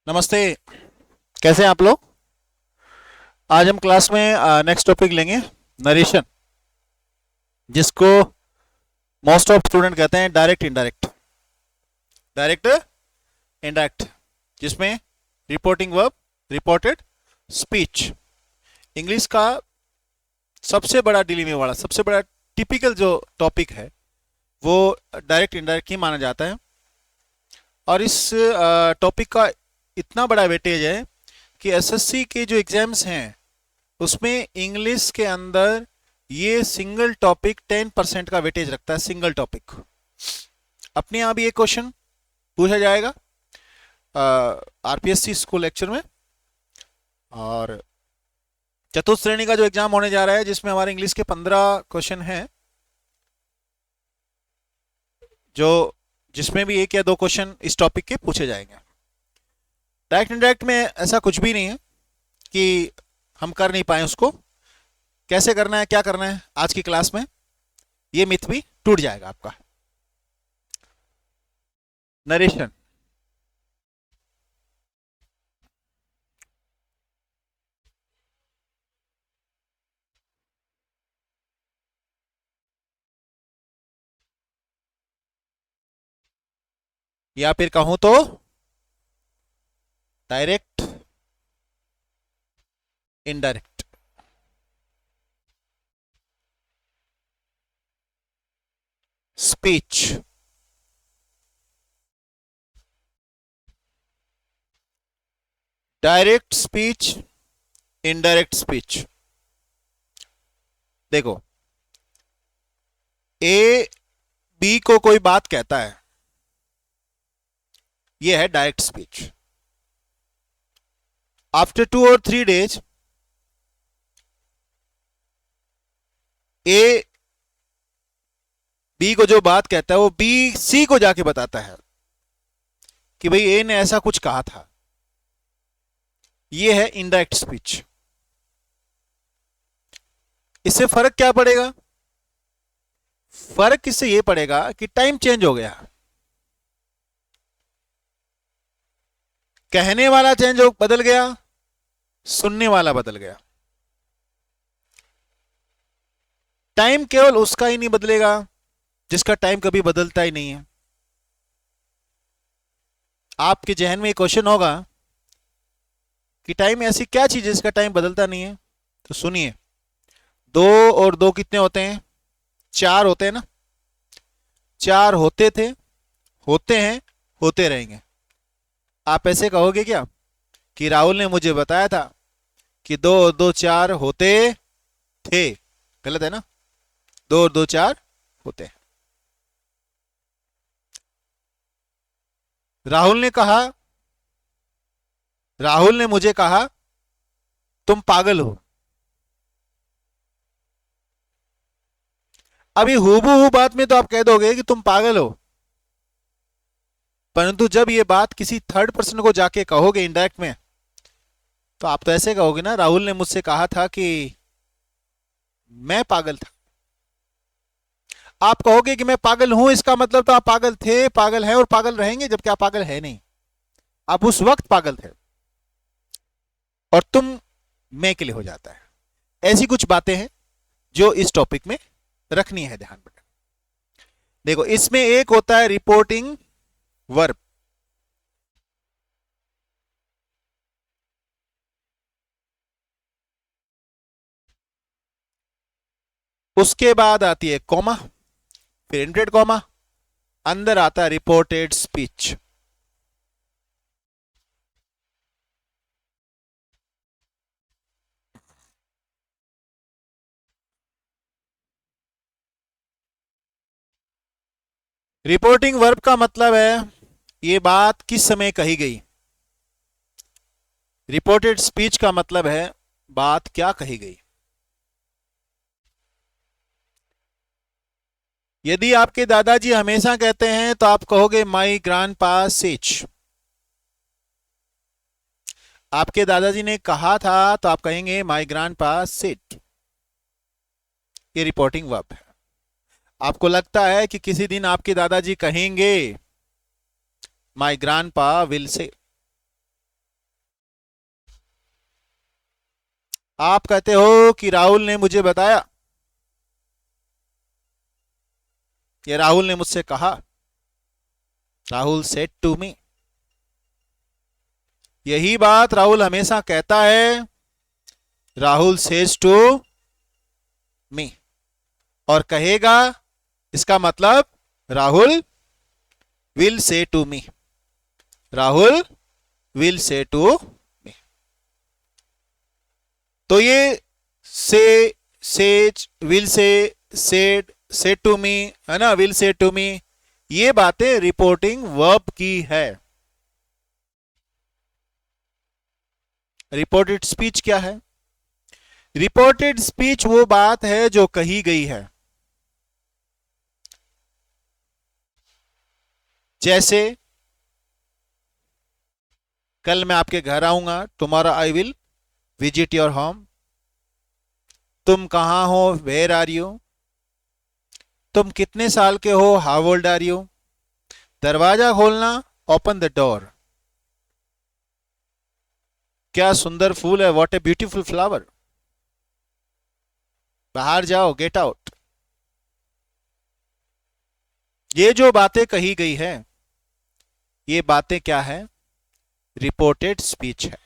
नमस्ते। कैसे हैं आप लोग? आज हम क्लास में नेक्स्ट टॉपिक लेंगे, नरेशन, जिसको मोस्ट ऑफ स्टूडेंट कहते हैं डायरेक्ट इनडायरेक्ट। डायरेक्ट इनडायरेक्ट, जिसमें reporting verb, reported speech, English का सबसे बड़ा डिलीमिंग वाला, सबसे बड़ा टिपिकल जो टॉपिक है वो डायरेक्ट इनडायरेक्ट ही माना जाता है। और इस टॉपिक का इतना बड़ा वेटेज है कि एसएससी के जो एग्जाम्स हैं उसमें इंग्लिश के अंदर ये सिंगल टॉपिक 10% का वेटेज रखता है। सिंगल टॉपिक अपने यहाँ भी एक क्वेश्चन पूछा जाएगा आरपीएससी स्कूल लेक्चर में। और चतुर्थ श्रेणी का जो एग्जाम होने जा रहा है, जिसमें हमारे इंग्लिश के 15 क्वेश्चन हैं, जो जिसमें भी एक या दो क्वेश्चन इस टॉपिक के पूछे जाएंगे। डायरेक्ट इनडायरेक्ट में ऐसा कुछ भी नहीं है कि हम कर नहीं पाए उसको। कैसे करना है, क्या करना है, आज की क्लास में ये मिथ भी टूट जाएगा आपका। नरेशन, या फिर कहूं तो direct indirect. Speech, direct speech, indirect speech. देखो, ए बी को कोई बात कहता है, ये है डायरेक्ट स्पीच। आफ्टर 2 और 3 डेज ए बी को जो बात कहता है वो बी सी को जाके बताता है कि भाई ए ने ऐसा कुछ कहा था। ये है इनडायरेक्ट स्पीच। इससे फर्क क्या पड़ेगा? फर्क इससे ये पड़ेगा कि टाइम चेंज हो गया, कहने वाला बदल गया, सुनने वाला बदल गया। टाइम केवल उसका ही नहीं बदलेगा जिसका टाइम कभी बदलता ही नहीं है। आपके जहन में एक क्वेश्चन होगा कि टाइम ऐसी क्या चीज है जिसका टाइम बदलता नहीं है? तो सुनिए, 2 और 2 कितने होते हैं? 4 होते हैं ना। 4 होते थे, होते हैं, होते रहेंगे। आप ऐसे कहोगे क्या कि राहुल ने मुझे बताया था कि 2 और 2 4 होते थे? गलत है ना। 2 और 2 4 होते हैं। राहुल ने कहा, राहुल ने मुझे कहा तुम पागल हो। अभी हूबहू बात में तो आप कह दोगे कि तुम पागल हो, परंतु जब ये बात किसी थर्ड पर्सन को जाके कहोगे इनडायरेक्ट में, तो आप तो ऐसे कहोगे ना, राहुल ने मुझसे कहा था कि मैं पागल था। आप कहोगे कि मैं पागल हूं, इसका मतलब तो आप पागल थे, पागल हैं और पागल रहेंगे, जबकि आप पागल है नहीं। आप उस वक्त पागल थे और तुम मैं के लिए हो जाता है। ऐसी कुछ बातें हैं जो इस टॉपिक में रखनी है ध्यान में। देखो, इसमें एक होता है रिपोर्टिंग वर्ब, उसके बाद आती है कॉमा, फिर इंटेड कॉमा, अंदर आता है रिपोर्टेड स्पीच। रिपोर्टिंग वर्ब का मतलब है ये बात किस समय कही गई। रिपोर्टेड स्पीच का मतलब है बात क्या कही गई। यदि आपके दादाजी हमेशा कहते हैं तो आप कहोगे माई ग्रैंडपा सेज। आपके दादाजी ने कहा था तो आप कहेंगे माई ग्रैंडपा सेड। ये रिपोर्टिंग वर्ब है। आपको लगता है कि किसी दिन आपके दादाजी कहेंगे माई ग्रैंडपा विल से, आप कहते हो कि राहुल ने मुझे बताया, ये राहुल ने मुझसे कहा, राहुल सेड टू मी। यही बात राहुल हमेशा कहता है, राहुल सेज टू मी। और कहेगा, इसका मतलब Rahul will say to me, Rahul will say to me. तो ये say, says, will say, said, say to me, है ना, विल से टू मी, ये बातें रिपोर्टिंग वर्ब की है। रिपोर्टेड स्पीच क्या है? रिपोर्टेड स्पीच वो बात है जो कही गई है। जैसे कल मैं आपके घर आऊंगा, tomorrow I will visit your home. तुम कहां हो, वेयर आर यू। तुम कितने साल के हो, हाउ ओल्ड आर यू। दरवाजा खोलना, ओपन द डोर। क्या सुंदर फूल है, व्हाट ए ब्यूटीफुल फ्लावर। बाहर जाओ, गेट आउट। ये जो बातें कही गई है, ये बातें क्या है? रिपोर्टेड स्पीच है।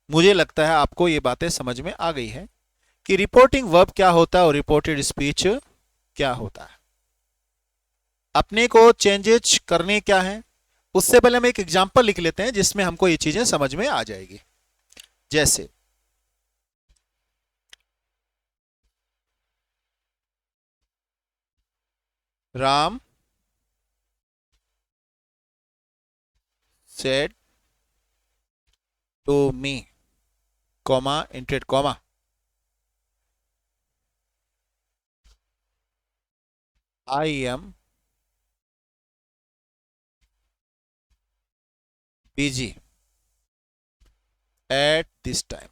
मुझे लगता है आपको ये बातें समझ में आ गई है कि रिपोर्टिंग वर्ब क्या होता है और रिपोर्टेड स्पीच क्या होता है। अपने को चेंजेस करने क्या है, उससे पहले हम एक एग्जांपल लिख लेते हैं जिसमें हमको ये चीजें समझ में आ जाएगी। जैसे Ram said to me, comma, inverted comma, I am busy at this time.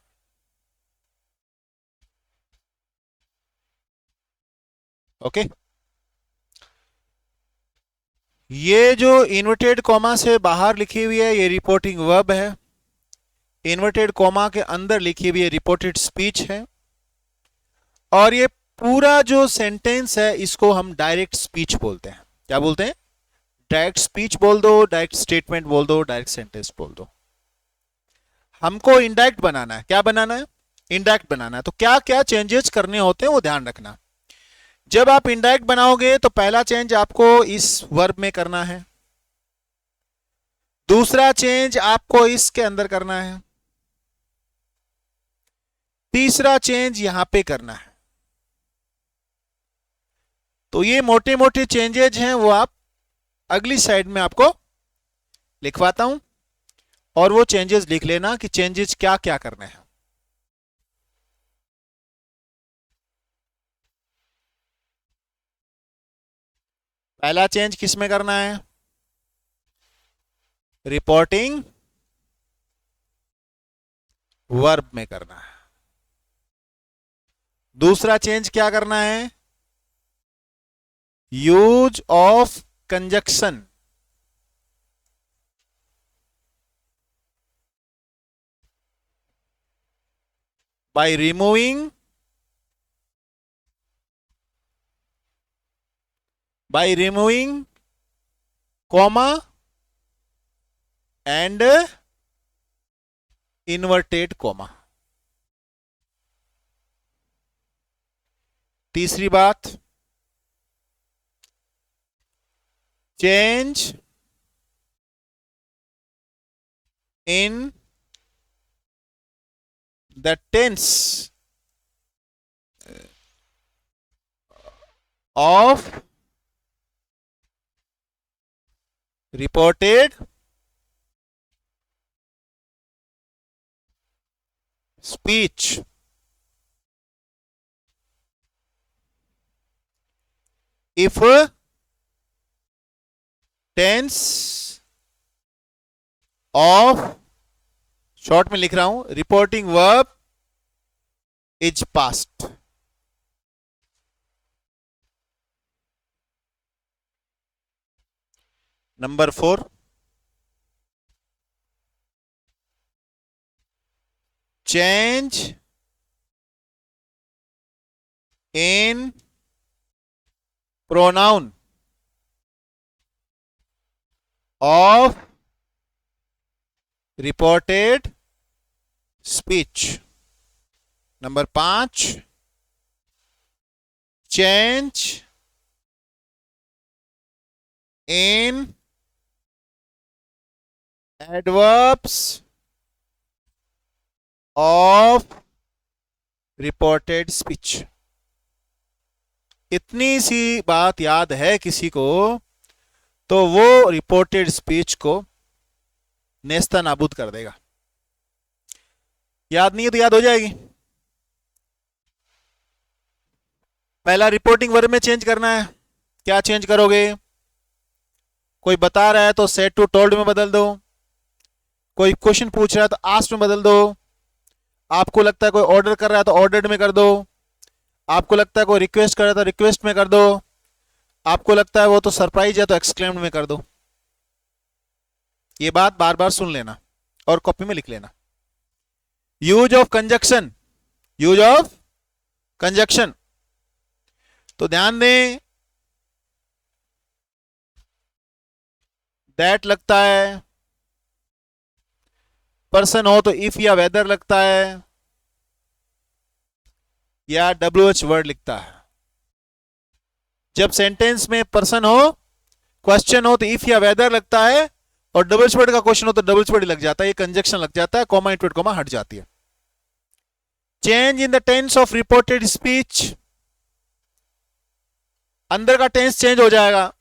Okay, ये जो इन्वर्टेड कॉमा से बाहर लिखी हुई है, ये रिपोर्टिंग वर्ब है। इन्वर्टेड कॉमा के अंदर लिखी हुई है रिपोर्टेड स्पीच है। और ये पूरा जो सेंटेंस है, इसको हम डायरेक्ट स्पीच बोलते हैं। क्या बोलते हैं? डायरेक्ट स्पीच बोल दो, डायरेक्ट स्टेटमेंट बोल दो, डायरेक्ट सेंटेंस बोल दो। हमको इंडायरेक्ट बनाना है। क्या बनाना है? इंडायरेक्ट बनाना है। तो क्या क्या चेंजेस करने होते हैं वो ध्यान रखना। जब आप इंडायरेक्ट बनाओगे तो पहला चेंज आपको इस वर्ब में करना है, दूसरा चेंज आपको इसके अंदर करना है, तीसरा चेंज यहां पे करना है। तो ये मोटे मोटे चेंजेज हैं, वो आप अगली साइड में आपको लिखवाता हूं और वो चेंजेस लिख लेना कि चेंजेस क्या क्या करने हैं। पहला चेंज किस में करना है? रिपोर्टिंग वर्ब में करना है। दूसरा चेंज क्या करना है? Use of conjunction. By removing, by removing comma and inverted comma। तीसरी बात, change in the tense of reported speech। if tense of, short में लिख रहा हूं, reporting verb is past. Number 4, change in pronoun of reported speech. Number 5, change in adverbs of reported speech. इतनी सी बात याद है किसी को तो वो रिपोर्टेड स्पीच को नेस्ता नाबूद कर देगा। याद नहीं है तो याद हो जाएगी। पहला रिपोर्टिंग वर्ब में चेंज करना है। क्या चेंज करोगे? कोई बता रहा है तो सेड टू टोल्ड में बदल दो। कोई क्वेश्चन पूछ रहा है तो आस्क्ड में बदल दो। आपको लगता है कोई ऑर्डर कर रहा है तो ऑर्डर्ड में कर दो। आपको लगता है कोई रिक्वेस्ट कर रहा है तो रिक्वेस्ट में कर दो। आपको लगता है वो तो सरप्राइज है तो एक्सक्लेम्ड में कर दो। ये बात बार बार सुन लेना और कॉपी में लिख लेना। Use of conjunction, use of conjunction, तो ध्यान दें दैट लगता है, पर्सन हो तो इफ या वेदर लगता है, या WH वर्ड लिखता है। जब सेंटेंस में पर्सन हो, क्वेश्चन हो तो इफ या वेदर लगता है, और डबल वर्ड का क्वेश्चन हो तो डबल वर्ड लग जाता है, ये कंजक्शन लग जाता है, कॉमा इंटरवेट कॉमा हट जाती है। Change in the tense of reported speech, अंदर का टेंस चेंज हो जाएगा।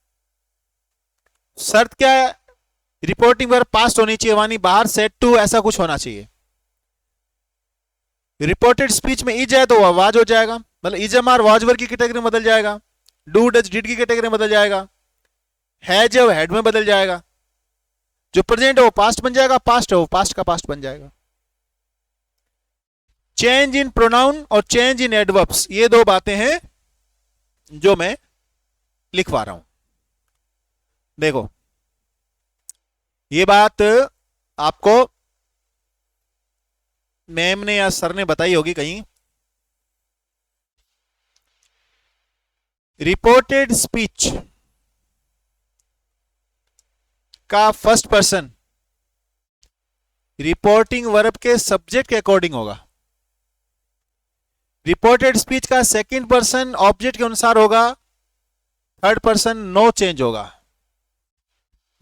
शर्त क्या है? रिपोर्टिंग वर्ब पास्ट होनी चाहिए, वानी बाहर सेड टू ऐसा कुछ होना चाहिए। रिपोर्टेड स्पीच में इज है तो वाज हो जाएगा, मतलब is am are was were की कैटेगरी में बदल जाएगा। डू डज डिड की कैटेगरी में बदल जाएगा। हैज है वो हैड में बदल जाएगा। जो प्रेजेंट है वो पास्ट बन जाएगा, पास्ट है वो पास्ट का पास्ट बन जाएगा। चेंज इन प्रोनाउन और चेंज इन एडवर्ब्स, ये दो बातें हैं जो मैं लिखवा रहा हूं। देखो ये बात आपको मैम ने या सर ने बताई होगी कहीं। रिपोर्टेड स्पीच का फर्स्ट पर्सन रिपोर्टिंग वर्ब के सब्जेक्ट के अकॉर्डिंग होगा। रिपोर्टेड स्पीच का सेकंड पर्सन ऑब्जेक्ट के अनुसार होगा। थर्ड पर्सन नो चेंज होगा,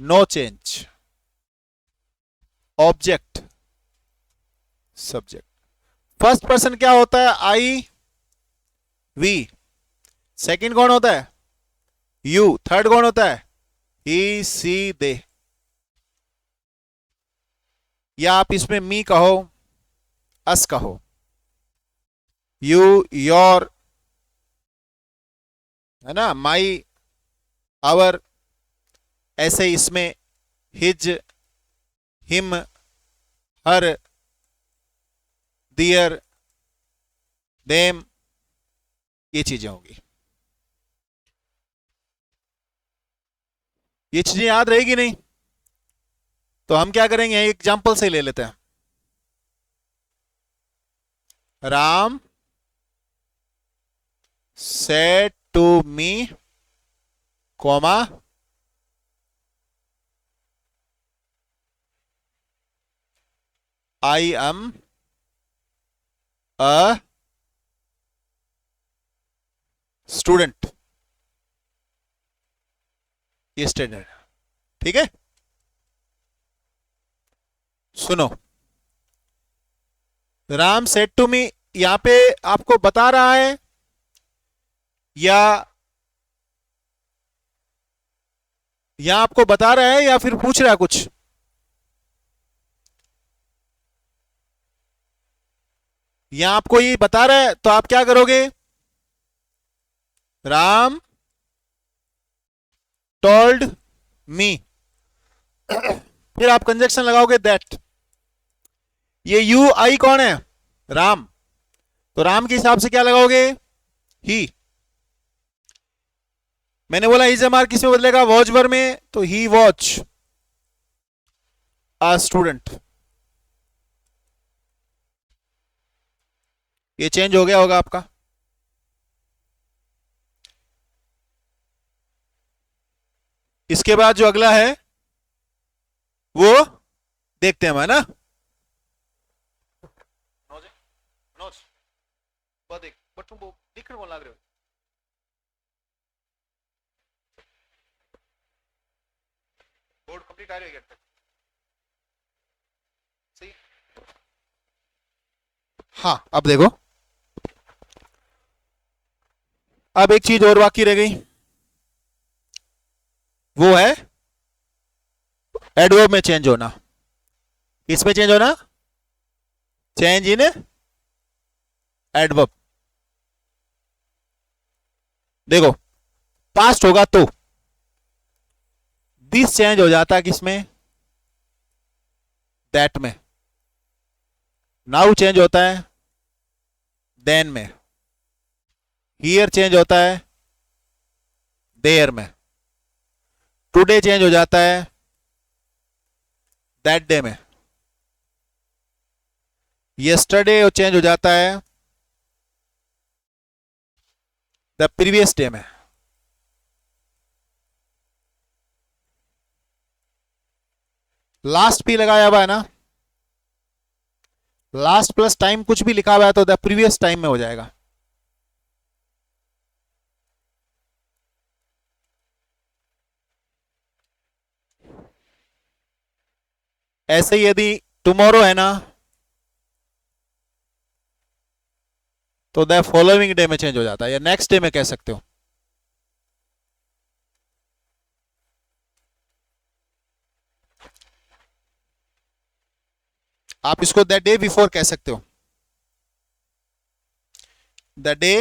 no change. Object subject. First person क्या होता है? आई वी। सेकंड कौन होता है? यू। थर्ड कौन होता है? ही सी दे। या आप इसमें मी कहो, अस कहो, यू योर, है ना, माई आवर। ऐसे इसमें his him her their them, ये चीजें होगी। ये चीजें याद रहेगी नहीं तो हम क्या करेंगे, एग्जाम्पल से ले लेते हैं। Ram said to me, comma, I am a student। ये स्टैंडर्ड, ठीक है। सुनो, राम सेड टू मी, यहां पे आपको बता रहा है या आपको बता रहा है या फिर पूछ रहा है कुछ? या आपको ये बता रहा है तो आप क्या करोगे? राम टोल्ड मी, फिर आप कंजक्शन लगाओगे दैट। ये यू आई कौन है? राम। तो राम के हिसाब से क्या लगाओगे? ही। मैंने बोला इज एम आर किस में बदलेगा? वॉच वर में, तो ही वॉच अ स्टूडेंट। ये चेंज हो गया होगा आपका। इसके बाद जो अगला है वो देखते हैं हम, है ना। बोर्ड कंप्लीट आ रही है सही। हाँ अब देखो, अब एक चीज और बाकी रह गई, वो है एडवर्ब में चेंज होना। इसमें चेंज होना, चेंज इन एडवर्ब। देखो पास्ट होगा तो दिस चेंज हो जाता है किसमें, दैट में। नाउ चेंज होता है देन में। हियर चेंज होता है देयर में। टुडे चेंज हो जाता है दैट डे में। यस्टरडे चेंज हो जाता है द प्रीवियस डे में। लास्ट भी लगाया हुआ है ना, लास्ट प्लस टाइम कुछ भी लिखा हुआ है तो द प्रीवियस टाइम में हो जाएगा। ऐसे ही यदि टुमारो है ना तो द फॉलोइंग डे में चेंज हो जाता है, या नेक्स्ट डे में कह सकते हो। आप इसको द डे बिफोर कह सकते हो, द डे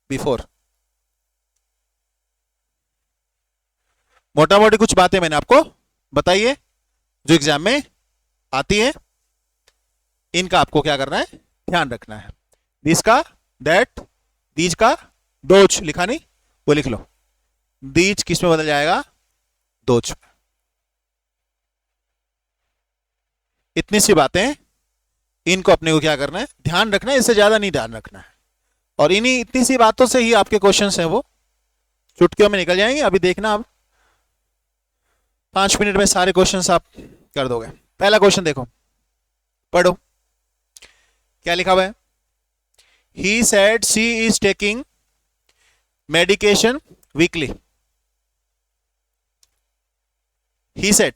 बिफोर। मोटा मोटी कुछ बातें मैंने आपको बताइए जो एग्जाम में आती है, इनका आपको क्या करना है, ध्यान रखना है। दिस का दैट, दीज का दोज लिखा नहीं, वो लिख लो। दीज किस में बदल जाएगा, दोज। इतनी सी बातें, इनको अपने को क्या करना है, ध्यान रखना है, इससे ज्यादा नहीं ध्यान रखना है। और इन्हीं इतनी सी बातों से ही आपके क्वेश्चंस हैं वो चुटकियों में निकल जाएंगे। अभी देखना, आप 5 मिनट में सारे क्वेश्चंस आप कर दोगे। पहला क्वेश्चन देखो, पढ़ो क्या लिखा हुआ है। He said she is taking medication weekly. He said,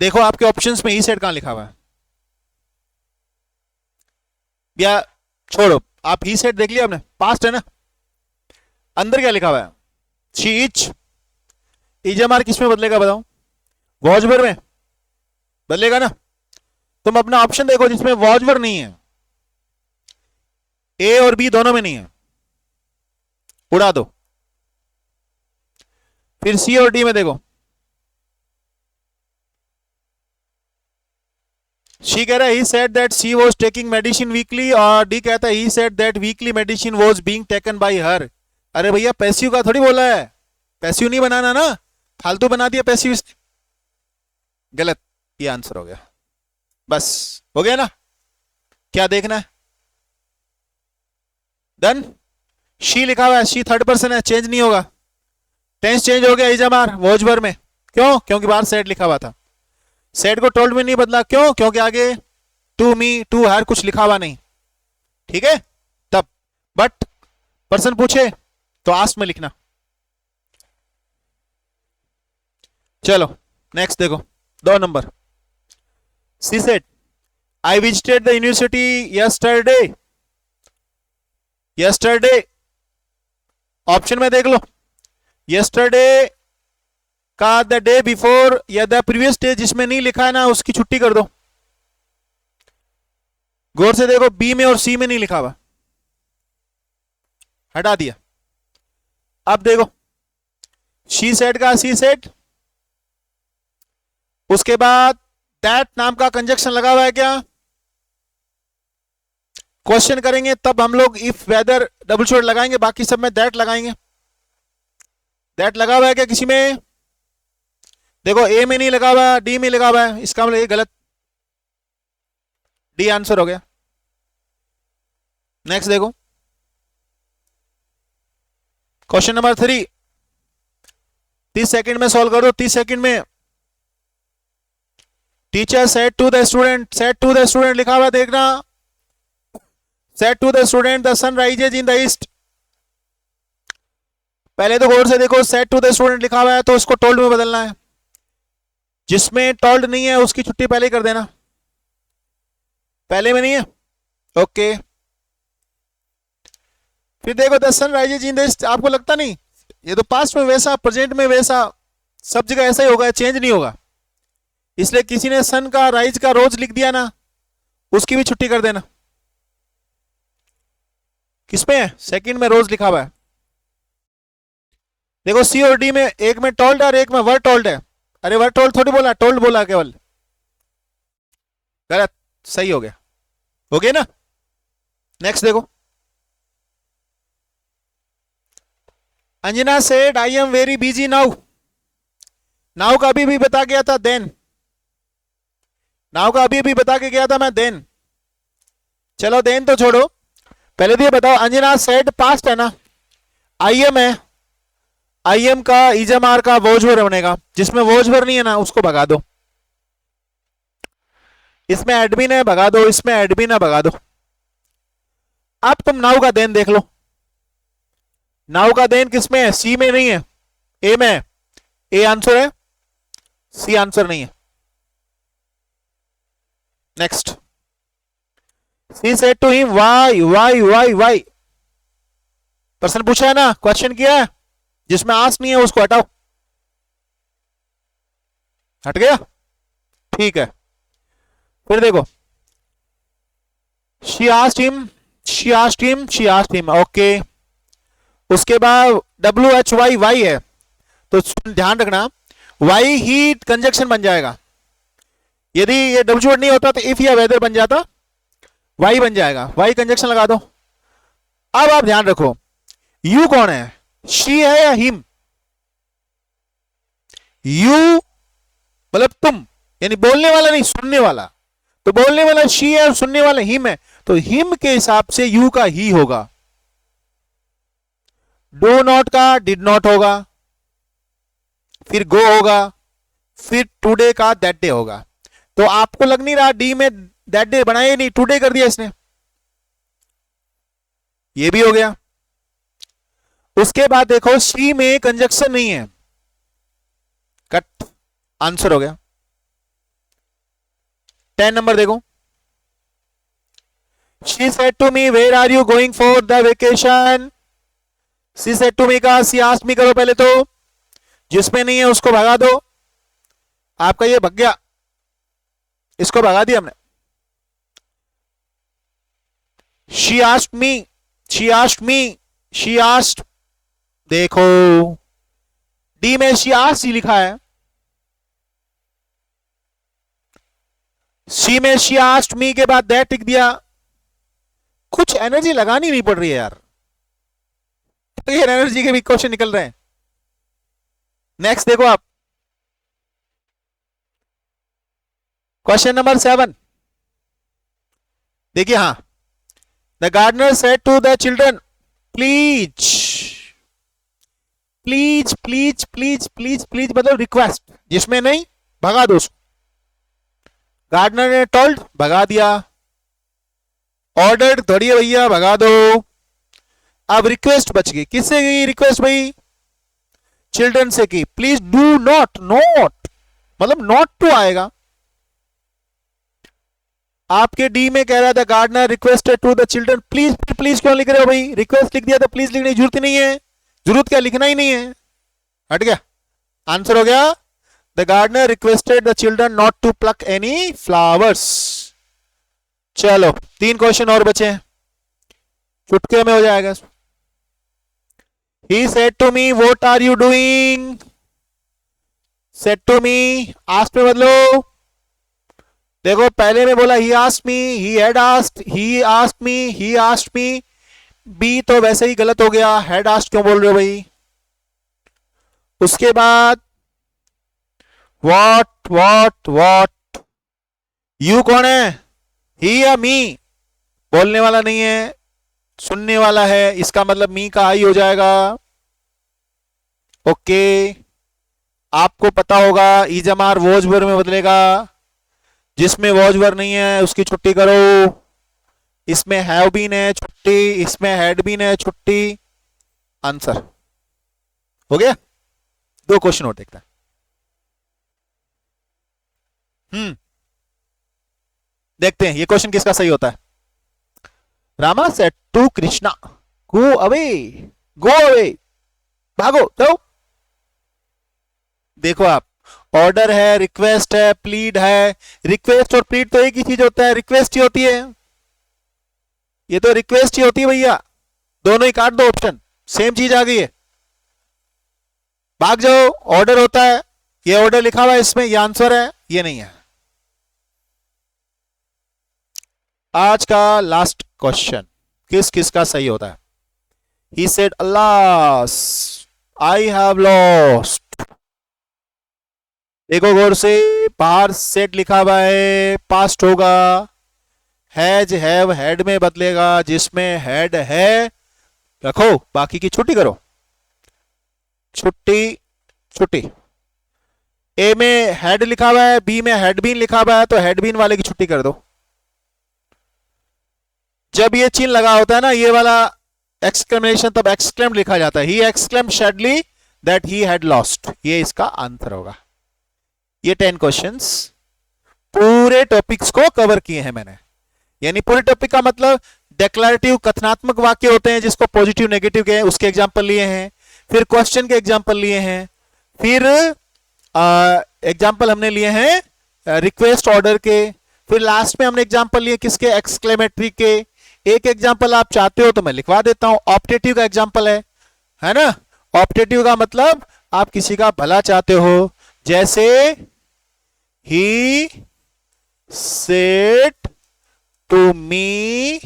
देखो आपके ऑप्शंस में ही सेड कहां लिखा हुआ है, या छोड़ो, आप ही सेड देख लिया आपने, पास्ट है ना। अंदर क्या लिखा हुआ है, शी इज। इजमार किस में बदलेगा बताओ, वॉजवर में बदलेगा ना। तुम अपना ऑप्शन देखो जिसमें वॉजवर नहीं है, ए और बी दोनों में नहीं है, उड़ा दो। फिर सी और डी में देखो, शी कह रहा है he said that she was taking medicine weekly, और डी कहता है he said that weekly medicine was being taken by हर। अरे भैया पैसिव का थोड़ी बोला है, पैसिव नहीं बनाना ना, फालतू बना दिया पैसिव। गलत, ये आंसर हो गया। बस हो गया ना, क्या देखना है, डन। शी लिखा हुआ है, शी थर्ड पर्सन है, चेंज नहीं होगा। टेंस चेंज हो गया इजमार वॉजवर में, क्यों, क्योंकि बाहर सेड लिखा हुआ था। सेड को टोल्ड में नहीं बदला, क्यों, क्योंकि आगे टू मी टू हर कुछ लिखा हुआ नहीं, ठीक है तब। बट पर्सन पूछे तो आस्क में लिखना। चलो नेक्स्ट देखो, 2 number. She said I visited the university yesterday. Yesterday option में देख लो, यस्टरडे का द डे बिफोर या द प्रीवियस डे जिसमें नहीं लिखा है ना, उसकी छुट्टी कर दो। गौर से देखो, बी में और सी में नहीं लिखा हुआ, हटा दिया। अब देखो शी सेड का सी सेड, उसके बाद दैट नाम का कंजक्शन लगा हुआ है क्या, क्वेश्चन करेंगे तब हम लोग इफ वेदर डबल शॉट लगाएंगे, बाकी सब में दैट लगाएंगे। दैट लगा हुआ है क्या किसी में, देखो ए में नहीं लगा हुआ, डी में लगा हुआ है, इसका मतलब ये गलत, डी आंसर हो गया। नेक्स्ट देखो, क्वेश्चन नंबर 3, 30 सेकंड में सॉल्व करो, 30 सेकंड में। Teacher said to the student, said to the student लिखा हुआ देखना, said to the student the sun rises in the east. पहले तो गौर से देखो, सेड टू द स्टूडेंट लिखा हुआ है तो उसको टोल्ड में बदलना है, जिसमें टोल्ड नहीं है उसकी छुट्टी पहले ही कर देना, पहले में नहीं है, ओके। फिर देखो the sun rises in the east, आपको लगता नहीं ये तो पास्ट में वैसा, प्रेजेंट में वैसा, सब जगह ऐसा ही होगा, चेंज नहीं होगा, इसलिए किसी ने सन का राइज का रोज लिख दिया ना, उसकी भी छुट्टी कर देना। किसमें है? सेकंड में रोज लिखा हुआ है। देखो सी और डी में, एक में टोल्ड है और एक में वर टोल्ड है। अरे वर टोल्ड थोड़ी बोला, टोल्ड बोला केवल, गलत, सही हो गया, हो गया ना। नेक्स्ट देखो, Anjana said I am very busy now. Now का अभी भी बता गया था देन, नाउ का अभी भी बता के गया था मैं देन। चलो देन तो छोड़ो, पहले तो ये बताओ, अंजना सेड पास्ट है ना, आई एम है, आई एम का इजमार का वोजवर बनेगा, जिसमें वोजवर नहीं है ना उसको भगा दो, इसमें एडमिन है भगा दो, इसमें एडमिन है भगा दो। अब तुम नाउ का देन देख लो, नाउ का देन किसमें है? सी में नहीं है, ए में है। ए आंसर है, सी आंसर नहीं है। Next, she said to him why why why why. प्रश्न पूछा है ना, क्वेश्चन किया है, जिसमें आंसर नहीं है उसको हटाओ, हट गया, ठीक है। फिर देखो, she asked him, she asked him, she asked him, okay. उसके बाद WHY वाई है, तो ध्यान रखना वाई ही कंजक्शन बन जाएगा, यदि ये WH नहीं होता तो इफ या वेदर बन जाता, वाई बन जाएगा, वाई कंजक्शन लगा दो। अब आप ध्यान रखो, यू कौन है? शी है या हिम? यू मतलब तुम, यानी बोलने वाला नहीं, सुनने वाला, तो बोलने वाला शी है और सुनने वाला हिम है, तो हिम के हिसाब से यू का ही होगा। डू नॉट का डिड नॉट होगा, फिर गो होगा, फिर टुडे का दैट डे होगा। तो आपको लग नहीं रहा डी में दैट डे बनाया नहीं, टुडे कर दिया इसने, ये भी हो गया। उसके बाद देखो सी में कंजक्शन नहीं है, कट, आंसर हो गया। 10 नंबर देखो, she said to me where are you going for the vacation. She said to me का सी आस्क्ड मी करो पहले, तो जिसमें नहीं है उसको भगा दो। आपका ये भग गया, इसको भगा दिया हमने। She asked me, she asked me, she asked, देखो डी में शी आस्क्ड लिखा है, सी में शी आस्क्ड मी के बाद दैट लिख दिया। कुछ एनर्जी लगानी नहीं पड़ रही है यार, तो ये एनर्जी के भी क्वेश्चन निकल रहे हैं। नेक्स्ट देखो आप, क्वेश्चन नंबर 7 देखिए, हाँ, the gardener said to the children please, please please please please please मतलब रिक्वेस्ट, जिसमें नहीं भगा दो उसको। गार्डनर ने टोल्ड, भगा दिया। ऑर्डर्ड, थोड़ी है भैया, भगा दो। अब रिक्वेस्ट बच गई, किससे गई रिक्वेस्ट भाई? चिल्ड्रन से की, प्लीज डू नॉट, नॉट मतलब नॉट टू आएगा। आपके डी में कह रहा था gardener requested to the children please, please क्यों लिख रहे हो भाई? रिक्वेस्ट लिख दिया तो प्लीज लिखने की जरूरत ही नहीं है, जरूरत क्या, लिखना ही नहीं है, हट गया, आंसर हो गया। The gardener requested the children not to pluck any flowers. चलो 3 क्वेश्चन और बचे हैं, चुटके में हो जाएगा। He said to me, what are you doing? Said to me, asked में बदलो। देखो पहले में बोला he asked me, he had asked, he asked me, he asked me, B तो वैसे ही गलत हो गया, had asked क्यों बोल रहे हो भाई? उसके बाद what, what, what, you कौन है? he या me? बोलने वाला नहीं है, सुनने वाला है, इसका मतलब मी का आई हो जाएगा। ओके, आपको पता होगा इजमार वॉज वर्ब में बदलेगा, जिसमें वॉज वर्ब नहीं है उसकी छुट्टी करो। इसमें हैव बीन है छुट्टी, इसमें हैड बीन है छुट्टी। आंसर हो गया। दो क्वेश्चन और देखता है। देखते हैं ये क्वेश्चन किसका सही होता है। Rama said to Krishna go away, go away, भागो जाओ। देखो आप, ऑर्डर है, रिक्वेस्ट है, प्लीड है। रिक्वेस्ट और प्लीड तो एक ही चीज होता है, रिक्वेस्ट ही होती है। ये तो रिक्वेस्ट ही होती है भैया, दोनों ही काट दो ऑप्शन, सेम चीज आ गई है। भाग जाओ ऑर्डर होता है, ये ऑर्डर लिखा हुआ है इसमें, ये आंसर है, ये नहीं है। आज का लास्ट क्वेश्चन किस किस का सही होता है। He said Allah I have lost. देखो गौर से, बाहर सेट लिखा हुआ है, पास्ट होगा, हैज हैव हैड में बदलेगा, जिसमें हैड है रखो, बाकी की छुट्टी करो। छुट्टी छुट्टी। ए में हैड लिखा हुआ है, बी में हैड बीन लिखा हुआ है, तो हैड बीन वाले की छुट्टी कर दो। जब ये चिन्ह लगा होता है ना, ये वाला एक्सक्लेमेशन, तब एक्सक्लेम लिखा जाता है। He exclaim sadly that he had lost, ये इसका आंसर होगा। ये 10 क्वेश्चंस पूरे टॉपिक्स को कवर किए हैं मैंने। यानी पूरे टॉपिक का मतलब डेक्लरेटिव कथनात्मक वाक्य होते हैं, जिसको पॉजिटिव नेगेटिव के उसके एग्जांपल लिए हैं, फिर क्वेश्चन के एग्जांपल लिए हैं, फिर एग्जांपल हमने लिए हैं रिक्वेस्ट ऑर्डर के, फिर लास्ट में हमने एग्जांपल लिए किसके, एक्सक्लेमेटरी के। एक एग्जांपल आप चाहते हो तो मैं लिखवा देता हूं, ऑप्टेटिव का एग्जांपल है ना। ऑप्टेटिव का मतलब आप किसी का भला चाहते हो, जैसे ही सेड टू मी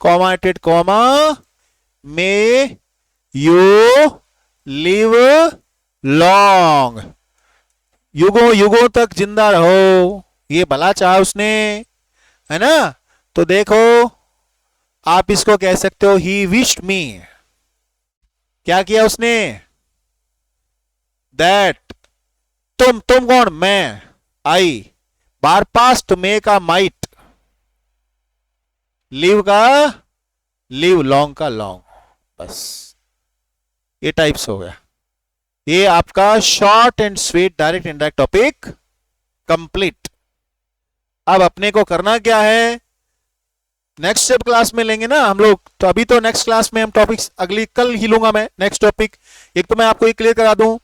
कॉमाटेड comma may you live long, युगों युगों तक जिंदा रहो, ये भला चाहा उसने, है ना। तो देखो आप इसको कह सकते हो ही विश्ड मी, क्या किया उसने, दैट, तुम कौन, मैं, आई, बार पास्ट मे का माइट, लिव का लिव, लॉन्ग का लॉन्ग, बस ये टाइप्स हो गया। ये आपका short and sweet direct indirect topic complete. अब अपने को करना क्या है, नेक्स्ट जब क्लास में लेंगे ना हम लोग, तो अभी तो नेक्स्ट क्लास में हम टॉपिक्स अगली कल ही लूंगा मैं नेक्स्ट टॉपिक। एक तो मैं आपको ये क्लियर करा दूं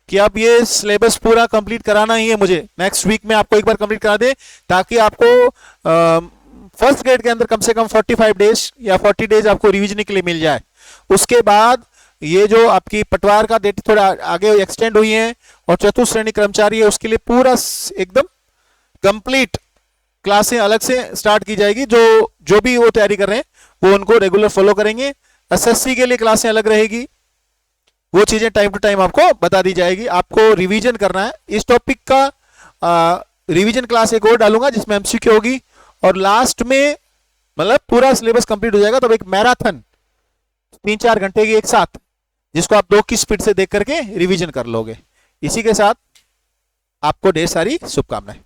कि अब ये सिलेबस पूरा कंप्लीट कराना ही है मुझे, नेक्स्ट वीक में आपको एक बार कंप्लीट करा दे, ताकि आपको फर्स्ट ग्रेड के अंदर कम से कम 45 डेज या 40 डेज आपको रिविजन के लिए मिल जाए। उसके बाद ये जो आपकी पटवार का डेट थोड़ा आगे एक्सटेंड हुई है, और चतुर्थ श्रेणी कर्मचारी है, उसके लिए पूरा एकदम कंप्लीट क्लासें अलग से स्टार्ट की जाएगी। जो भी वो तैयारी कर रहे हैं वो उनको रेगुलर फॉलो करेंगे। एसएससी के लिए क्लासें अलग रहेगी, वो चीजें टाइम टू टाइम आपको बता दी जाएगी। आपको रिवीजन करना है इस टॉपिक का, रिवीजन क्लास एक और डालूंगा जिसमें एमसीक्यू होगी, और लास्ट में मतलब पूरा सिलेबस कंप्लीट हो जाएगा, तब एक मैराथन 3-4 घंटे की एक साथ, जिसको आप 2 की स्पीड से देख करके रिवीजन कर लोगे। इसी के साथ आपको ढेर सारी शुभकामनाएं।